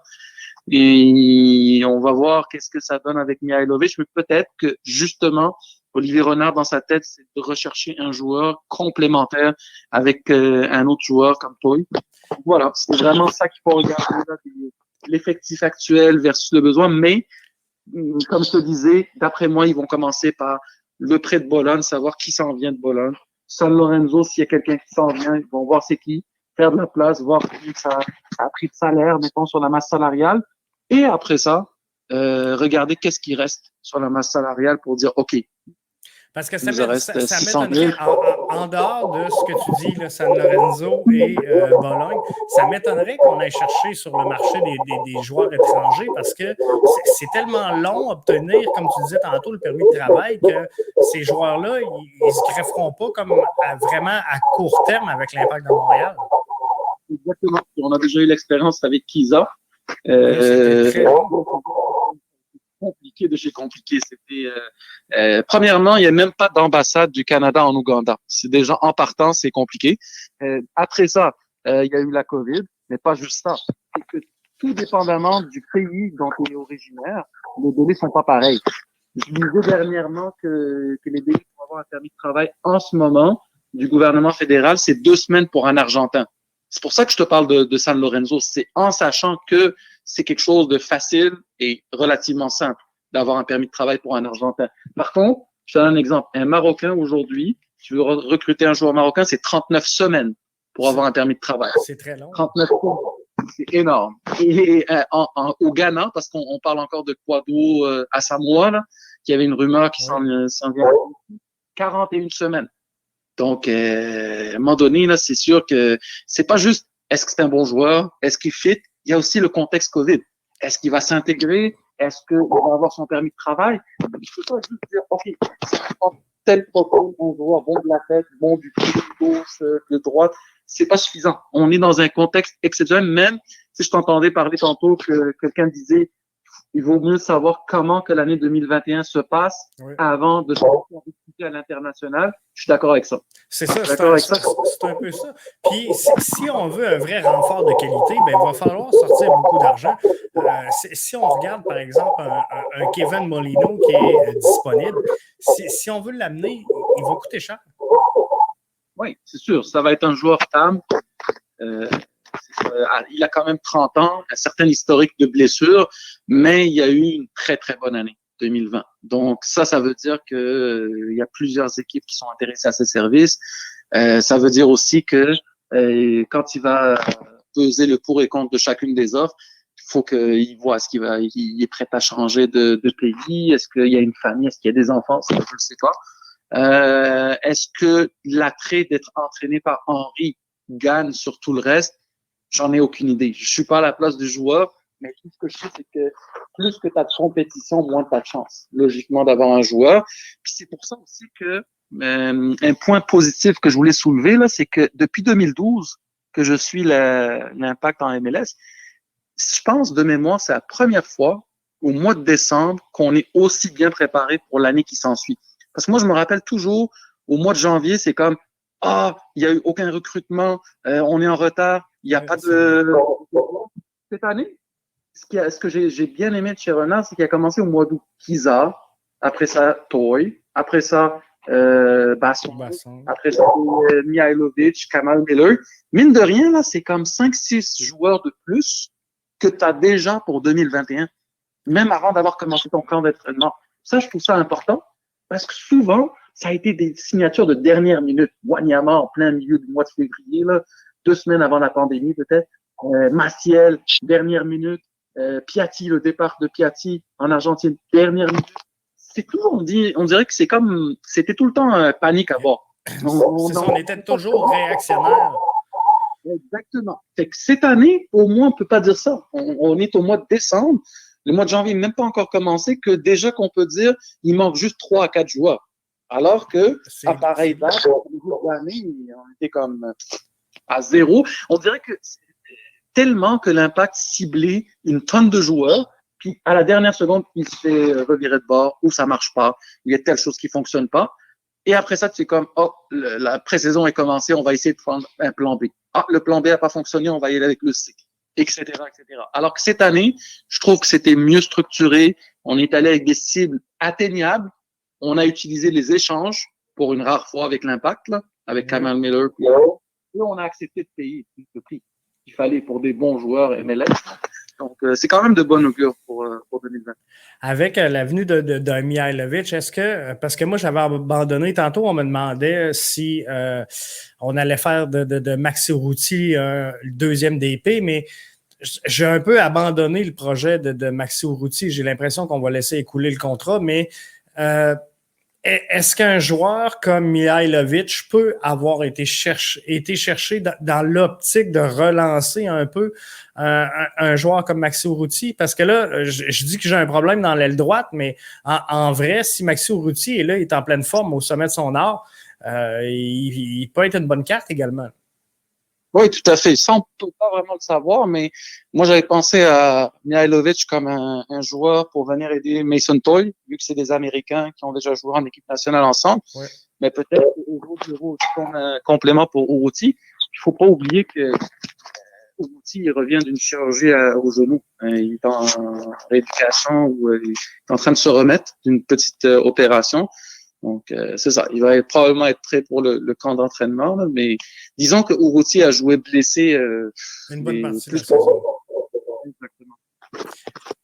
[SPEAKER 3] Et on va voir qu'est-ce que ça donne avec Mihailovic, mais peut-être que justement, Olivier Renard, dans sa tête, c'est de rechercher un joueur complémentaire avec un autre joueur comme toi. Voilà, c'est vraiment ça qu'il faut regarder, là, l'effectif actuel versus le besoin. Mais, comme je te disais, d'après moi, ils vont commencer par le prêt de Bologne, savoir qui s'en vient de Bologne. San Lorenzo, s'il y a quelqu'un qui s'en vient, ils vont voir c'est qui, faire de la place, voir combien ça a pris de salaire, mettons, sur la masse salariale. Et après ça, regarder qu'est-ce qui reste sur la masse salariale pour dire, OK,
[SPEAKER 1] parce que ça m'étonnerait, en dehors de ce que tu dis, là, San Lorenzo et Bologne, ça m'étonnerait qu'on aille chercher sur le marché des joueurs étrangers parce que c'est tellement long à obtenir, comme tu disais tantôt, le permis de travail que ces joueurs-là, ils ne se grefferont pas comme vraiment à court terme avec l'Impact de Montréal.
[SPEAKER 3] Exactement. On a déjà eu l'expérience avec Kiza.
[SPEAKER 1] C'était très long.
[SPEAKER 3] Compliqué de chez compliqué. C'était premièrement, il n'y a même pas d'ambassade du Canada en Ouganda. C'est déjà en partant, c'est compliqué. Après ça, il y a eu la COVID, mais pas juste ça. C'est que tout dépendamment du pays dont on est originaire, les délais sont pas pareils. Je lisais dernièrement que les délais pour avoir un permis de travail en ce moment du gouvernement fédéral, c'est 2 semaines pour un Argentin. C'est pour ça que je te parle de San Lorenzo. C'est en sachant que c'est quelque chose de facile et relativement simple d'avoir un permis de travail pour un Argentin. Par contre, je te donne un exemple. Un Marocain aujourd'hui, tu veux recruter un joueur marocain, c'est 39 semaines pour avoir un permis de travail.
[SPEAKER 1] C'est très long.
[SPEAKER 3] 39 semaines. C'est énorme. Et au Ghana, parce qu'on parle encore de Kwadwo à Samoa, là, qu'il y avait une rumeur qui s'en vient, 41 semaines. Donc, à un moment donné, là, c'est sûr que c'est pas juste est-ce que c'est un bon joueur, est-ce qu'il fit, il y a aussi le contexte COVID. Est-ce qu'il va s'intégrer? Est-ce qu'il va avoir son permis de travail? Il ne faut pas juste dire, OK, tel profil, bon joueur, bon de la tête, bon du pied, de gauche, de droite. C'est pas suffisant. On est dans un contexte exceptionnel, même si je t'entendais parler tantôt que quelqu'un disait il vaut mieux savoir comment que l'année 2021 se passe avant de se discuter à l'international. Je suis d'accord avec ça.
[SPEAKER 1] C'est ça, c'est un peu ça. Puis, si on veut un vrai renfort de qualité, ben, il va falloir sortir beaucoup d'argent. Si on regarde, par exemple, un Kevin Molino qui est disponible, si on veut l'amener, il va coûter cher.
[SPEAKER 3] Oui, c'est sûr. Ça va être un joueur TAM. Il a quand même 30 ans, un certain historique de blessures, mais il y a eu une très, très bonne année 2020. Donc, ça veut dire que il y a plusieurs équipes qui sont intéressées à ses services. Ça veut dire aussi que quand il va peser le pour et contre de chacune des offres, il faut qu'il voit il est prêt à changer de pays. Est-ce qu'il y a une famille? Est-ce qu'il y a des enfants? Ça, je ne sais pas. Est-ce que l'attrait d'être entraîné par Henry gagne sur tout le reste? J'en ai aucune idée. Je suis pas à la place du joueur, mais tout ce que je sais, c'est que plus que tu as de compétition, moins tu as de chance, logiquement, d'avoir un joueur. Puis c'est pour ça aussi que un point positif que je voulais soulever, là, c'est que depuis 2012 que je suis l'Impact en MLS, je pense de mémoire, c'est la première fois au mois de décembre qu'on est aussi bien préparé pour l'année qui s'ensuit. Parce que moi, je me rappelle toujours, au mois de janvier, c'est comme, il n'y a eu aucun recrutement, on est en retard, il n'y a pas de... Cette année, ce que j'ai bien aimé de chez Renard, c'est qu'il a commencé au mois d'août. Kiza, après ça, Toy, après ça, Basson, après ça, Mihailovic, Kamal Miller. Mine de rien, là, c'est comme 5-6 joueurs de plus que tu as déjà pour 2021, même avant d'avoir commencé ton camp d'entraînement. Ça, je trouve ça important parce que souvent, ça a été des signatures de dernière minute. Wanyama en plein milieu du mois de février, là, 2 semaines avant la pandémie peut-être. Maciel, dernière minute. Piatti, le départ de Piatti en Argentine, dernière minute. C'est toujours, on dirait que c'était tout le temps panique à bord.
[SPEAKER 1] On était toujours réactionnaires.
[SPEAKER 3] Exactement. Fait que cette année, au moins, on peut pas dire ça. On est au mois de décembre. Le mois de janvier n'est même pas encore commencé, que déjà qu'on peut dire, il manque juste 3 à 4 joueurs. Alors que, à pareil date, l'année, on était comme à 0. On dirait que tellement que l'Impact ciblait une tonne de joueurs, puis à la dernière seconde, il se fait revirer de bord, ou ça marche pas, il y a telle chose qui fonctionne pas. Et après ça, c'est comme, la pré-saison est commencée, on va essayer de prendre un plan B. Le plan B n'a pas fonctionné, on va y aller avec le C, etc., etc. Alors que cette année, je trouve que c'était mieux structuré. On est allé avec des cibles atteignables. On a utilisé les échanges pour une rare fois avec l'Impact, là, avec Kamal Miller. Et on a accepté de payer le prix qu'il fallait pour des bons joueurs MLS. Donc, c'est quand même de bonne augure pour 2020.
[SPEAKER 1] Avec la venue de Mihailovic, est-ce que, parce que moi j'avais abandonné, tantôt on me demandait si on allait faire de Maxi Urruti le deuxième DP, mais j'ai un peu abandonné le projet de Maxi Urruti. J'ai l'impression qu'on va laisser écouler le contrat, mais est-ce qu'un joueur comme Mihailovic peut avoir été cherché dans l'optique de relancer un peu un joueur comme Maxi Urruti? Parce que là, je dis que j'ai un problème dans l'aile droite, mais en vrai, si Maxi Urruti est là, il est en pleine forme au sommet de son art, il peut être une bonne carte également.
[SPEAKER 3] Oui, tout à fait. Ça, on peut pas vraiment le savoir, mais moi, j'avais pensé à Mihailovic comme un joueur pour venir aider Mason Toy, vu que c'est des Américains qui ont déjà joué en équipe nationale ensemble. Ouais. Mais peut-être comme un complément pour Urruti. Il faut pas oublier que Urruti, il revient d'une chirurgie au genou. Il est en rééducation ou il est en train de se remettre d'une petite opération. Donc, c'est ça. Il va probablement être prêt pour le camp d'entraînement, là, mais disons que Urruti a joué blessé.
[SPEAKER 1] Une bonne partie de la saison. Exactement.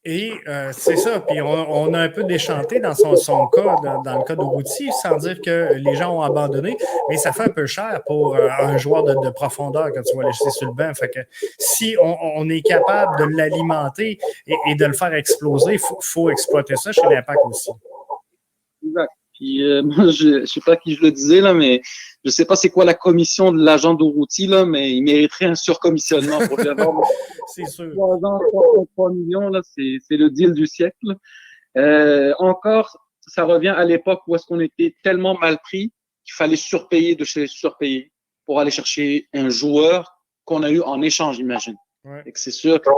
[SPEAKER 1] Et c'est ça. Puis on a un peu déchanté dans son cas, dans le cas d'Urruti, sans dire que les gens ont abandonné, mais ça fait un peu cher pour un joueur de profondeur quand tu vas le laisser sur le banc. Fait que si on est capable de l'alimenter et de le faire exploser, il faut exploiter ça chez l'Impact aussi.
[SPEAKER 3] Exact. Puis moi, je sais pas qui je le disais là, mais je sais pas c'est quoi la commission de l'agent d'Urruti là, mais il mériterait un surcommissionnement pour lui avoir.
[SPEAKER 1] C'est sûr.
[SPEAKER 3] 3 millions là, c'est le deal du siècle. Encore, ça revient à l'époque où est-ce qu'on était tellement mal pris qu'il fallait surpayer de chez surpayer pour aller chercher un joueur qu'on a eu en échange, imagine. Ouais. Et que c'est sûr que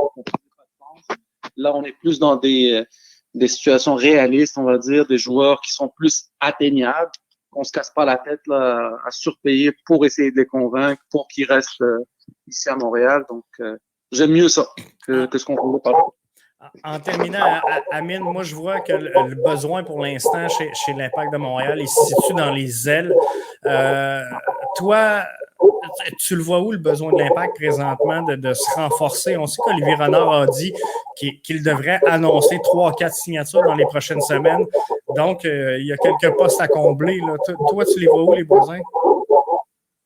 [SPEAKER 3] là, on est plus dans des situations réalistes, on va dire, des joueurs qui sont plus atteignables, qu'on se casse pas la tête là, à surpayer pour essayer de les convaincre, pour qu'ils restent ici à Montréal. Donc, j'aime mieux ça que ce qu'on voulait parler.
[SPEAKER 1] En terminant, Amine, moi, je vois que le besoin pour l'instant chez l'Impact de Montréal, il se situe dans les ailes. Toi, tu le vois où, le besoin de l'Impact présentement de se renforcer? On sait qu'Olivier Renard a dit qu'il devrait annoncer 3-4 signatures dans les prochaines semaines. Donc, il y a quelques postes à combler. Là. Toi, tu les vois où, les besoins?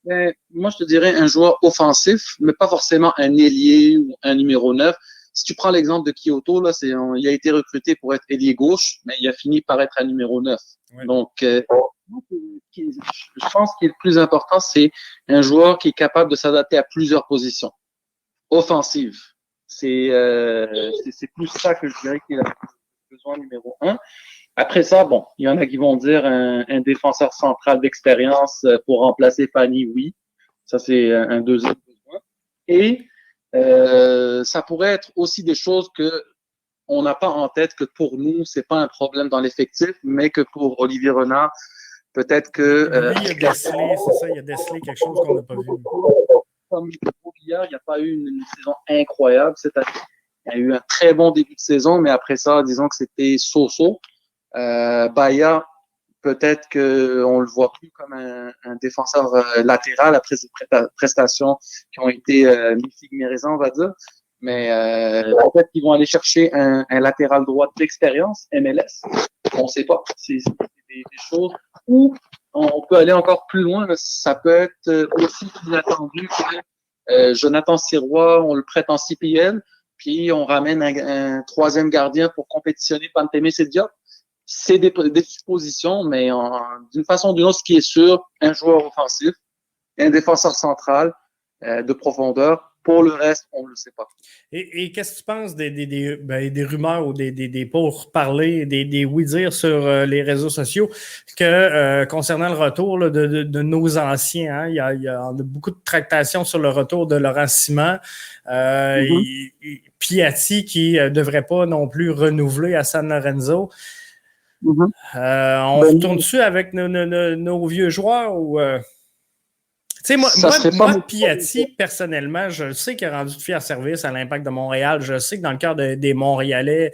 [SPEAKER 3] Moi, je te dirais un joueur offensif, mais pas forcément un ailier ou un numéro 9. Si tu prends l'exemple de Kyoto, là, il a été recruté pour être ailier gauche, mais il a fini par être un numéro 9. Ouais. Donc, je pense que le plus important, c'est un joueur qui est capable de s'adapter à plusieurs positions. offensive. C'est plus ça que je dirais qu'il a besoin numéro un. Après ça, bon, il y en a qui vont dire un défenseur central d'expérience pour remplacer Fanny, oui. Ça, c'est un deuxième besoin. Et ça pourrait être aussi des choses que on n'a pas en tête, que pour nous, c'est pas un problème dans l'effectif, mais que pour Olivier Renard, peut-être que...
[SPEAKER 1] il y a décelé, c'est ça, il y a décelé quelque chose qu'on n'a pas vu.
[SPEAKER 3] Comme hier, il n'y a pas eu une saison incroyable cette année. Il y a eu un très bon début de saison, mais après ça, disons que c'était so-so. Bahia, peut-être qu'on le voit plus comme un défenseur latéral après ses prestations qui ont été mi-figue on va dire. Mais peut-être qu'ils vont aller chercher un latéral droit d'expérience, MLS. On ne sait pas. C'est des choses où on peut aller encore plus loin. Ça peut être aussi inattendu que Jonathan Sirois, on le prête en CPL, puis on ramène un troisième gardien pour compétitionner Pantémé Diop. C'est des suppositions, mais d'une façon ou d'une autre, ce qui est sûr, un joueur offensif, un défenseur central de profondeur. Pour le reste, on ne le sait pas.
[SPEAKER 1] Et qu'est-ce que tu penses des rumeurs ou des pourparlers, des oui-dire sur les réseaux sociaux que concernant le retour là, de nos anciens, hein, il y a beaucoup de tractations sur le retour de Laurent Simon, Piatti qui ne devrait pas non plus renouveler à San Lorenzo. On retourne dessus avec nos vieux joueurs ou... Tu sais, moi, Piatti, personnellement, je sais qu'il a rendu de fier service à l'Impact de Montréal. Je sais que dans le cas des Montréalais,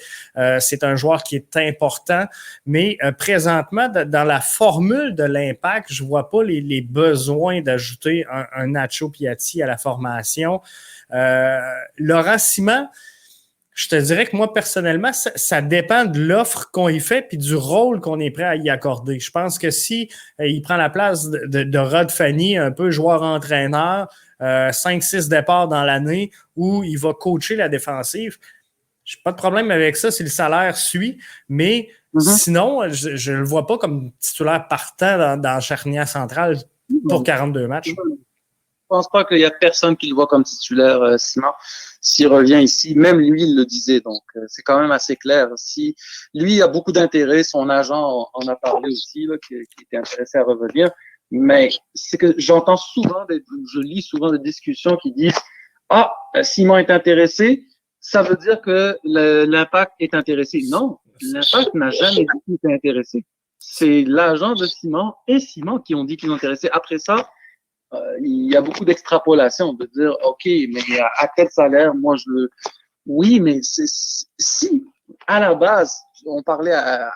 [SPEAKER 1] c'est un joueur qui est important. Mais présentement, dans la formule de l'Impact, je vois pas les besoins d'ajouter un Nacho Piatti à la formation. Laurent Simon, je te dirais que moi, personnellement, ça dépend de l'offre qu'on y fait puis du rôle qu'on est prêt à y accorder. Je pense que si il prend la place de Rod Fanny, un peu joueur-entraîneur, 5-6 départs dans l'année, où il va coacher la défensive, j'ai pas de problème avec ça si le salaire suit, mais sinon, je le vois pas comme titulaire partant dans charnière centrale pour 42 matchs.
[SPEAKER 3] Je pense pas qu'il y a personne qui le voit comme titulaire, Simon. S'il revient ici, même lui, il le disait. Donc, c'est quand même assez clair. Si lui a beaucoup d'intérêt, son agent en a parlé aussi, là, qui était intéressé à revenir. Mais c'est que j'entends souvent, je lis souvent des discussions qui disent ah, Simon est intéressé, ça veut dire que l'Impact est intéressé. Non, l'Impact n'a jamais dit qu'il était intéressé. C'est l'agent de Simon et Simon qui ont dit qu'ils sont intéressés. Après ça, il y a beaucoup d'extrapolation, de dire, OK, mais à quel salaire, moi, je le... Oui, mais si, à la base, on parlait à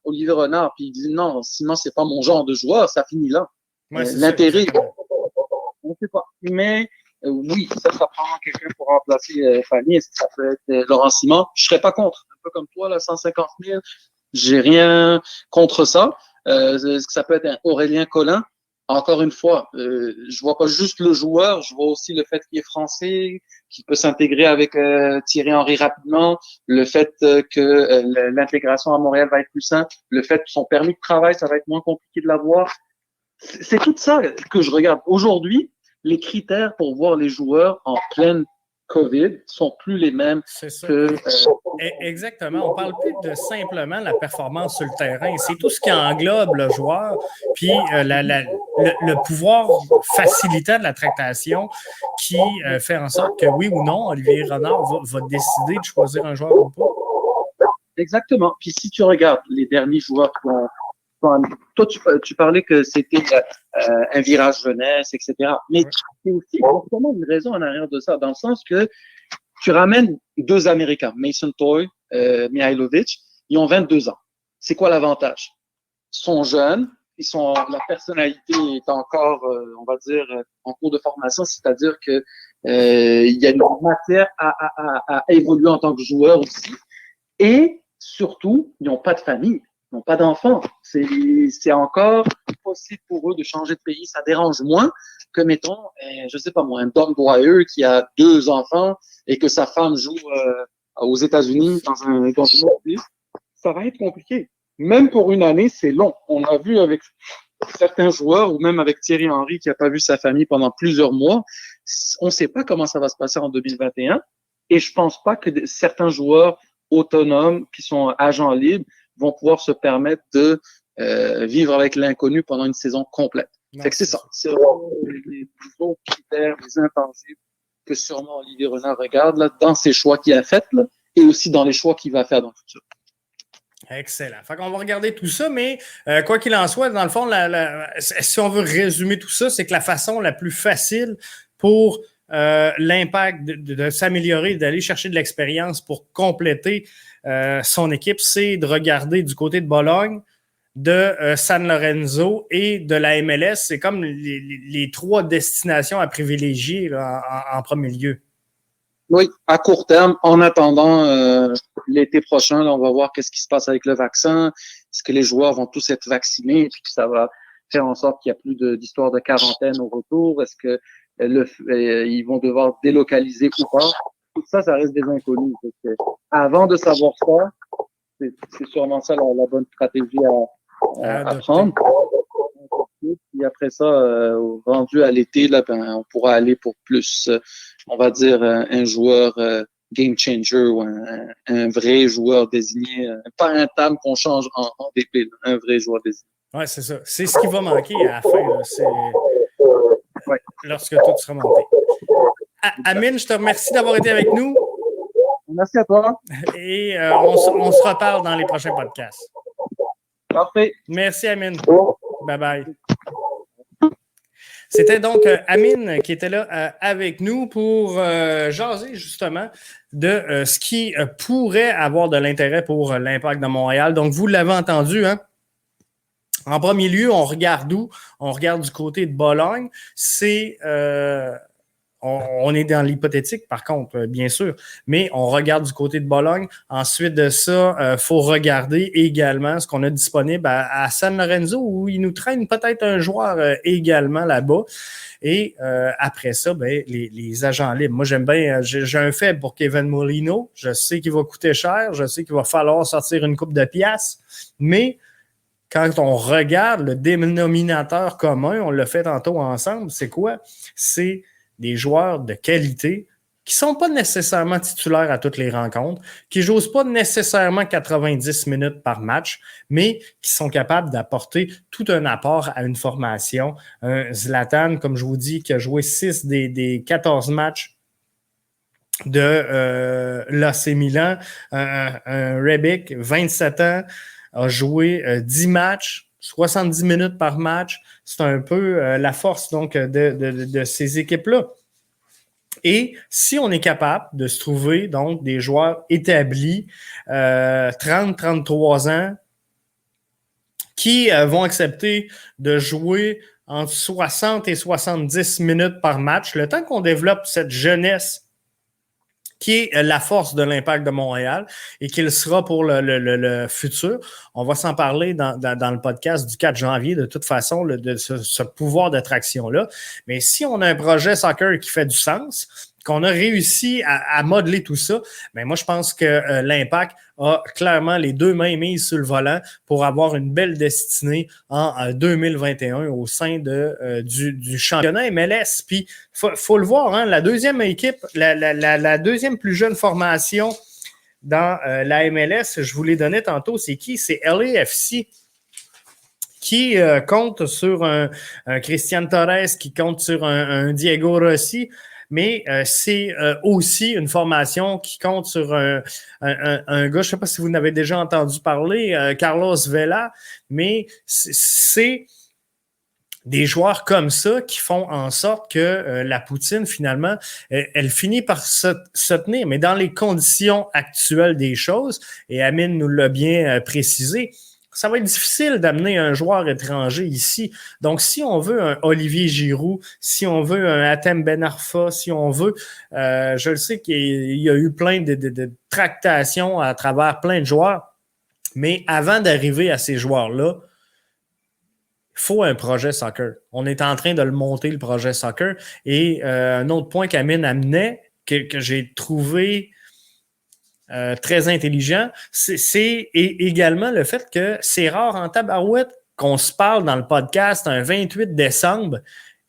[SPEAKER 3] Olivier Renard, puis il dit, non, Simon, c'est pas mon genre de joueur, ça finit là. Ouais, l'intérêt, on ne sait pas. Mais oui, ça prend quelqu'un pour remplacer Fanny, est-ce que ça peut être Laurent Simon? Je serais pas contre. Un peu comme toi, là, 150 000, j'ai rien contre ça. Est-ce que ça peut être un Aurélien Collin? Encore une fois, je vois pas juste le joueur, je vois aussi le fait qu'il est français, qu'il peut s'intégrer avec Thierry Henry rapidement, le fait que l'intégration à Montréal va être plus simple, le fait que son permis de travail, ça va être moins compliqué de l'avoir. C'est tout ça que je regarde. Aujourd'hui, les critères pour voir les joueurs en pleine COVID sont plus les mêmes que...
[SPEAKER 1] Exactement. On parle plus de simplement la performance sur le terrain. C'est tout ce qui englobe le joueur, puis le pouvoir facilitant de la tractation qui fait en sorte que oui ou non, Olivier Renard va décider de choisir un joueur ou pas.
[SPEAKER 3] Exactement. Puis si tu regardes les derniers joueurs toi, tu parlais que c'était un virage jeunesse, etc. Mais c'est aussi vraiment une raison en arrière de ça, dans le sens que tu ramènes deux Américains, Mason Toy, Mihailovic, ils ont 22 ans. C'est quoi l'avantage? Ils sont jeunes, la personnalité est encore, on va dire, en cours de formation, c'est-à-dire que il y a une matière à évoluer en tant que joueur aussi. Et surtout, ils n'ont pas de famille. N'ont pas d'enfants. C'est encore possible pour eux de changer de pays. Ça dérange moins que, mettons, je sais pas moi, un Dom Dwyer qui a 2 enfants et que sa femme joue aux États-Unis dans une autre pays. Ça va être compliqué. Même pour une année, c'est long. On a vu avec certains joueurs, ou même avec Thierry Henry qui n'a pas vu sa famille pendant plusieurs mois, on ne sait pas comment ça va se passer en 2021. Et je pense pas que certains joueurs autonomes qui sont agents libres vont pouvoir se permettre de vivre avec l'inconnu pendant une saison complète. Fait que c'est ça. C'est vraiment les gros critères, les intangibles que sûrement Olivier Renard regarde là, dans ses choix qu'il a faits là, et aussi dans les choix qu'il va faire dans le futur.
[SPEAKER 1] Excellent. Fait qu'on va regarder tout ça, mais quoi qu'il en soit, dans le fond, si on veut résumer tout ça, c'est que la façon la plus facile pour l'impact de s'améliorer, d'aller chercher de l'expérience pour compléter son équipe, c'est de regarder du côté de Bologne, de San Lorenzo et de la MLS. C'est comme les trois destinations à privilégier là, en premier lieu.
[SPEAKER 3] Oui, à court terme, en attendant l'été prochain, là, on va voir qu'est-ce qui se passe avec le vaccin. Est-ce que les joueurs vont tous être vaccinés et puis que ça va faire en sorte qu'il n'y a plus d'histoire de quarantaine au retour? Est-ce que ils vont devoir délocaliser ou pas? Tout ça, ça reste des inconnus. Avant de savoir ça, c'est sûrement ça la bonne stratégie à prendre. Puis après ça, rendu à l'été, là, on pourra aller pour plus, on va dire, un joueur game changer ou un vrai joueur désigné, pas un TAM qu'on change en DP, un vrai joueur désigné.
[SPEAKER 1] Oui, c'est ça. C'est ce qui va manquer à la fin. Là. Ouais. Lorsque tout sera monté. Amine, je te remercie d'avoir été avec nous.
[SPEAKER 3] Merci à toi.
[SPEAKER 1] Et on se reparle dans les prochains podcasts.
[SPEAKER 3] Parfait.
[SPEAKER 1] Merci, Amine. Bye-bye. C'était donc Amine qui était là avec nous pour jaser justement de ce qui pourrait avoir de l'intérêt pour l'Impact de Montréal. Donc, vous l'avez entendu, hein? En premier lieu, on regarde où? On regarde du côté de Bologne. C'est... on est dans l'hypothétique, par contre, bien sûr, mais on regarde du côté de Bologne. Ensuite de ça, faut regarder également ce qu'on a disponible à San Lorenzo, où il nous traîne peut-être un joueur également là-bas. Et après ça, ben, les agents libres. Moi, j'aime bien, j'ai un faible pour Kevin Molino. Je sais qu'il va coûter cher, je sais qu'il va falloir sortir une coupe de piastres, mais quand on regarde le dénominateur commun, on l'a fait tantôt ensemble, c'est quoi? C'est des joueurs de qualité qui ne sont pas nécessairement titulaires à toutes les rencontres, qui ne jouent pas nécessairement 90 minutes par match, mais qui sont capables d'apporter tout un apport à une formation. Un Zlatan, comme je vous dis, qui a joué 6 des 14 matchs de l'AC Milan, un Rebic, 27 ans, a joué 10 matchs, 70 minutes par match. C'est un peu la force donc de ces équipes-là. Et si on est capable de se trouver donc des joueurs établis, 30-33 ans, qui vont accepter de jouer entre 60 et 70 minutes par match, le temps qu'on développe cette jeunesse qui est la force de l'Impact de Montréal et qu'il sera pour le futur. On va s'en parler dans le podcast du 4 janvier, de toute façon, de ce pouvoir d'attraction-là. Mais si on a un projet soccer qui fait du sens, qu'on a réussi à modeler tout ça, mais moi, je pense que l'Impact a clairement les deux mains mises sur le volant pour avoir une belle destinée en 2021 au sein du championnat MLS. Puis, faut le voir, hein, la deuxième équipe, la deuxième plus jeune formation dans la MLS, je vous l'ai donné tantôt, c'est qui? C'est LAFC qui compte sur un Christian Torres, qui compte sur un Diego Rossi. Mais c'est aussi une formation qui compte sur un gars, je ne sais pas si vous n'avez déjà entendu parler, Carlos Vela, mais c'est des joueurs comme ça qui font en sorte que la poutine, finalement, elle finit par se tenir. Mais dans les conditions actuelles des choses, et Amine nous l'a bien précisé, ça va être difficile d'amener un joueur étranger ici. Donc, si on veut un Olivier Giroud, si on veut un Hatem Ben Arfa, si on veut, je le sais qu'il y a eu plein de tractations à travers plein de joueurs, mais avant d'arriver à ces joueurs-là, il faut un projet soccer. On est en train de le monter, le projet soccer. Et un autre point qu'Amine amenait, que j'ai trouvé très intelligent, c'est également le fait que c'est rare en tabarouette qu'on se parle dans le podcast un 28 décembre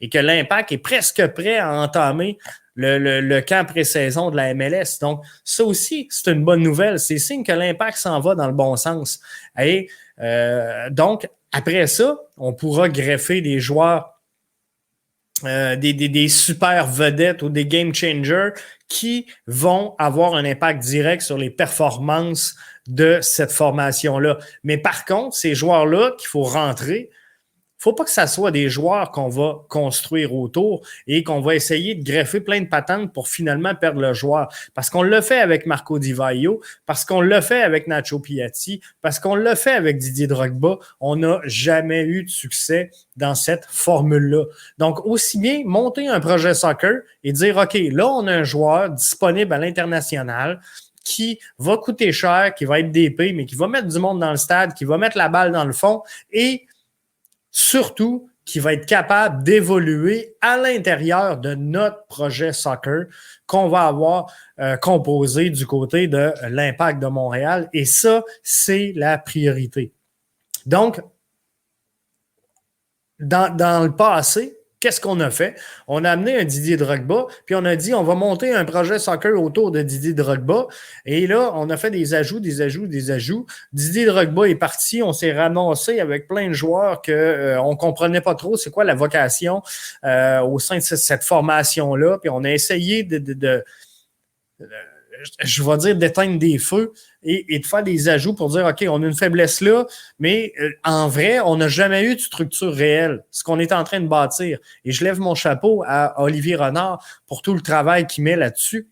[SPEAKER 1] et que l'Impact est presque prêt à entamer le camp pré-saison de la MLS. Donc, ça aussi, c'est une bonne nouvelle. C'est signe que l'Impact s'en va dans le bon sens. Et donc, après ça, on pourra greffer des joueurs, des super vedettes ou des game changers qui vont avoir un impact direct sur les performances de cette formation-là. Mais par contre, ces joueurs-là qu'il faut rentrer, faut pas que ça soit des joueurs qu'on va construire autour et qu'on va essayer de greffer plein de patentes pour finalement perdre le joueur. Parce qu'on l'a fait avec Marco Di Vaio, parce qu'on l'a fait avec Nacho Piatti, parce qu'on l'a fait avec Didier Drogba. On n'a jamais eu de succès dans cette formule-là. Donc, aussi bien monter un projet soccer et dire, OK, là, on a un joueur disponible à l'international qui va coûter cher, qui va être DP, mais qui va mettre du monde dans le stade, qui va mettre la balle dans le fond et surtout, qui va être capable d'évoluer à l'intérieur de notre projet soccer qu'on va avoir composé du côté de l'Impact de Montréal. Et ça, c'est la priorité. Donc, dans le passé, qu'est-ce qu'on a fait? On a amené un Didier Drogba, puis on a dit on va monter un projet soccer autour de Didier Drogba. Et là, on a fait des ajouts. Didier Drogba est parti, on s'est ramassé avec plein de joueurs qu'on ne comprenait pas trop c'est quoi la vocation au sein de cette formation-là. Puis on a essayé je vais dire d'éteindre des feux et de faire des ajouts pour dire, OK, on a une faiblesse là, mais en vrai, on n'a jamais eu de structure réelle, ce qu'on est en train de bâtir. Et je lève mon chapeau à Olivier Renard pour tout le travail qu'il met là-dessus.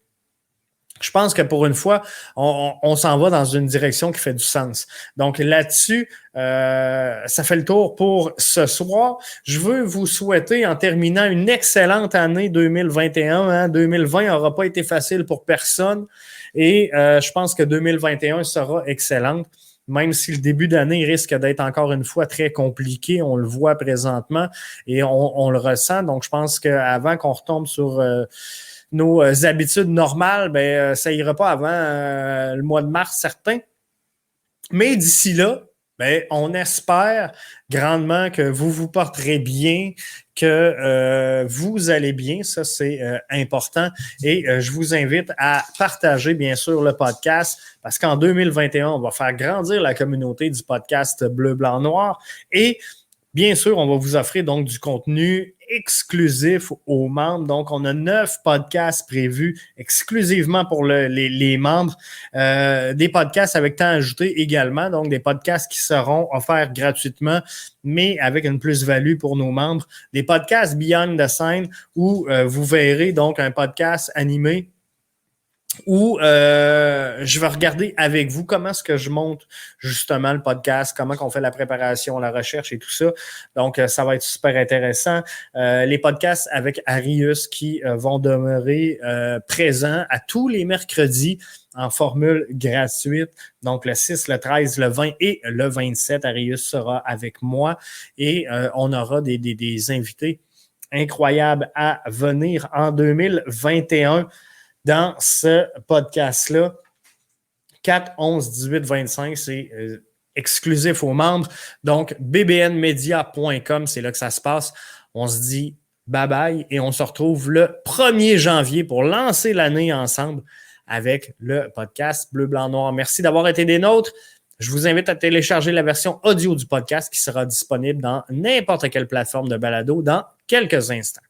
[SPEAKER 1] Je pense que pour une fois, on s'en va dans une direction qui fait du sens. Donc là-dessus, ça fait le tour pour ce soir. Je veux vous souhaiter, en terminant, une excellente année 2021. 2020 n'aura pas été facile pour personne et je pense que 2021 sera excellente. Même si le début d'année risque d'être encore une fois très compliqué, on le voit présentement et on le ressent. Donc, je pense qu'avant qu'on retombe sur nos habitudes normales, ben ça ira pas avant le mois de mars, certain. Mais d'ici là, ben, on espère grandement que vous vous porterez bien, que vous allez bien. Ça, c'est important. Et je vous invite à partager, bien sûr, le podcast parce qu'en 2021, on va faire grandir la communauté du podcast Bleu, Blanc, Noir. Et bien sûr, on va vous offrir donc du contenu exclusif aux membres. Donc, on a 9 podcasts prévus exclusivement pour les membres. Des podcasts avec temps ajouté également. Donc, des podcasts qui seront offerts gratuitement, mais avec une plus-value pour nos membres. Des podcasts behind the scene où vous verrez donc un podcast animé où je vais regarder avec vous comment est-ce que je monte justement le podcast, comment qu'on fait la préparation, la recherche et tout ça. Donc, ça va être super intéressant. Les podcasts avec Arius qui vont demeurer présents à tous les mercredis en formule gratuite. Donc, le 6, le 13, le 20 et le 27, Arius sera avec moi et on aura des invités incroyables à venir en 2021. Dans ce podcast-là, 4, 11, 18, 25, c'est exclusif aux membres. Donc, bbnmedia.com, c'est là que ça se passe. On se dit bye-bye et on se retrouve le 1er janvier pour lancer l'année ensemble avec le podcast Bleu, Blanc, Noir. Merci d'avoir été des nôtres. Je vous invite à télécharger la version audio du podcast qui sera disponible dans n'importe quelle plateforme de balado dans quelques instants.